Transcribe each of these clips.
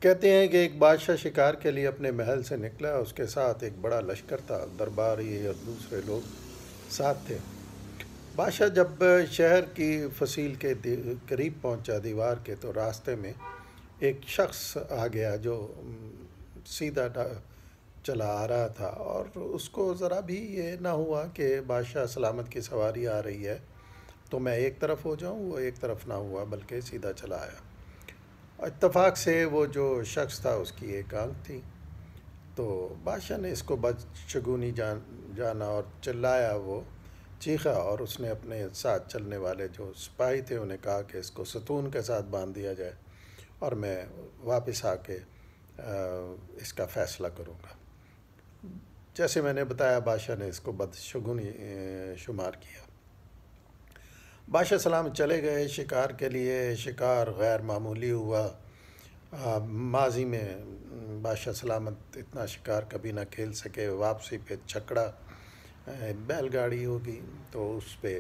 کہتے ہیں کہ ایک بادشاہ شکار کے لیے اپنے محل سے نکلا، اس کے ساتھ ایک بڑا لشکر تھا، درباری اور دوسرے لوگ ساتھ تھے۔ بادشاہ جب شہر کی فصیل کے قریب پہنچا دیوار کے، تو راستے میں ایک شخص آ گیا جو سیدھا چلا آ رہا تھا، اور اس کو ذرا بھی یہ نہ ہوا کہ بادشاہ سلامت کی سواری آ رہی ہے تو میں ایک طرف ہو جاؤں۔ وہ ایک طرف نہ ہوا بلکہ سیدھا چلا آیا۔ اتفاق سے وہ جو شخص تھا اس کی ایک آنکھ تھی، تو بادشاہ نے اس کو بدشگونی جانا اور چلایا، وہ چیخا، اور اس نے اپنے ساتھ چلنے والے جو سپاہی تھے انہیں کہا کہ اس کو ستون کے ساتھ باندھ دیا جائے اور میں واپس آ کے اس کا فیصلہ کروں گا۔ جیسے میں نے بتایا، بادشاہ نے اس کو بدشگونی شمار کیا۔ بادشاہ سلام چلے گئے شکار کے لیے۔ شکار غیر معمولی ہوا۔ ماضی میں بادشاہ سلامت اتنا شکار کبھی نہ کھیل سکے۔ واپسی پہ چھکڑا بیل گاڑی ہوگی تو اس پہ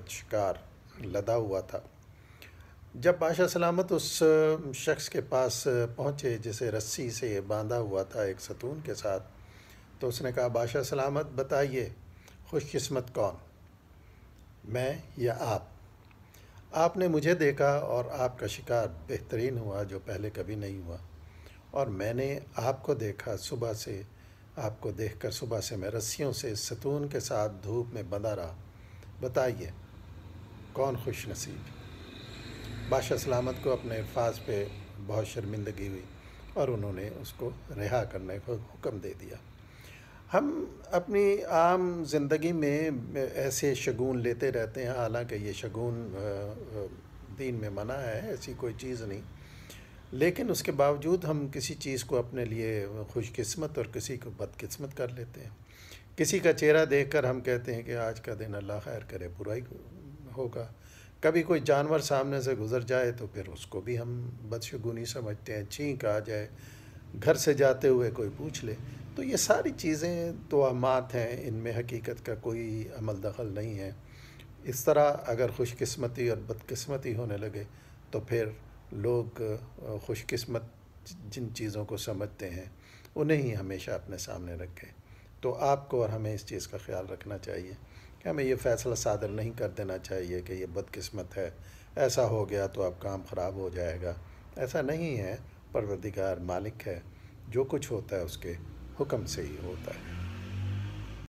شکار لدا ہوا تھا۔ جب بادشاہ سلامت اس شخص کے پاس پہنچے جسے رسی سے باندھا ہوا تھا ایک ستون کے ساتھ، تو اس نے کہا، بادشاہ سلامت بتائیے، خوش قسمت کون، میں یا آپ نے مجھے دیکھا اور آپ کا شکار بہترین ہوا جو پہلے کبھی نہیں ہوا، اور میں نے آپ کو دیکھا صبح سے، آپ کو دیکھ کر صبح سے میں رسیوں سے ستون کے ساتھ دھوپ میں بندھا رہا، بتائیے کون خوش نصیب۔ بادشاہ سلامت کو اپنے الفاظ پہ بہت شرمندگی ہوئی اور انہوں نے اس کو رہا کرنے کو حکم دے دیا۔ ہم اپنی عام زندگی میں ایسے شگون لیتے رہتے ہیں، حالانکہ یہ شگون دین میں منع ہے، ایسی کوئی چیز نہیں، لیکن اس کے باوجود ہم کسی چیز کو اپنے لیے خوش قسمت اور کسی کو بد قسمت کر لیتے ہیں۔ کسی کا چہرہ دیکھ کر ہم کہتے ہیں کہ آج کا دن اللہ خیر کرے، برا ہی ہوگا۔ کبھی کوئی جانور سامنے سے گزر جائے تو پھر اس کو بھی ہم بدشگونی سمجھتے ہیں، چھینک آ جائے، گھر سے جاتے ہوئے کوئی پوچھ لے، تو یہ ساری چیزیں توہمات ہیں، ان میں حقیقت کا کوئی عمل دخل نہیں ہے۔ اس طرح اگر خوش قسمتی اور بد قسمتی ہونے لگے تو پھر لوگ خوش قسمت جن چیزوں کو سمجھتے ہیں انہیں ہی ہمیشہ اپنے سامنے رکھیں۔ تو آپ کو اور ہمیں اس چیز کا خیال رکھنا چاہیے کہ ہمیں یہ فیصلہ صادر نہیں کر دینا چاہیے کہ یہ بد قسمت ہے، ایسا ہو گیا تو اب کام خراب ہو جائے گا۔ ایسا نہیں ہے، پروردگار مالک ہے، جو کچھ ہوتا ہے اس کے حکم سے ہی ہوتا ہے۔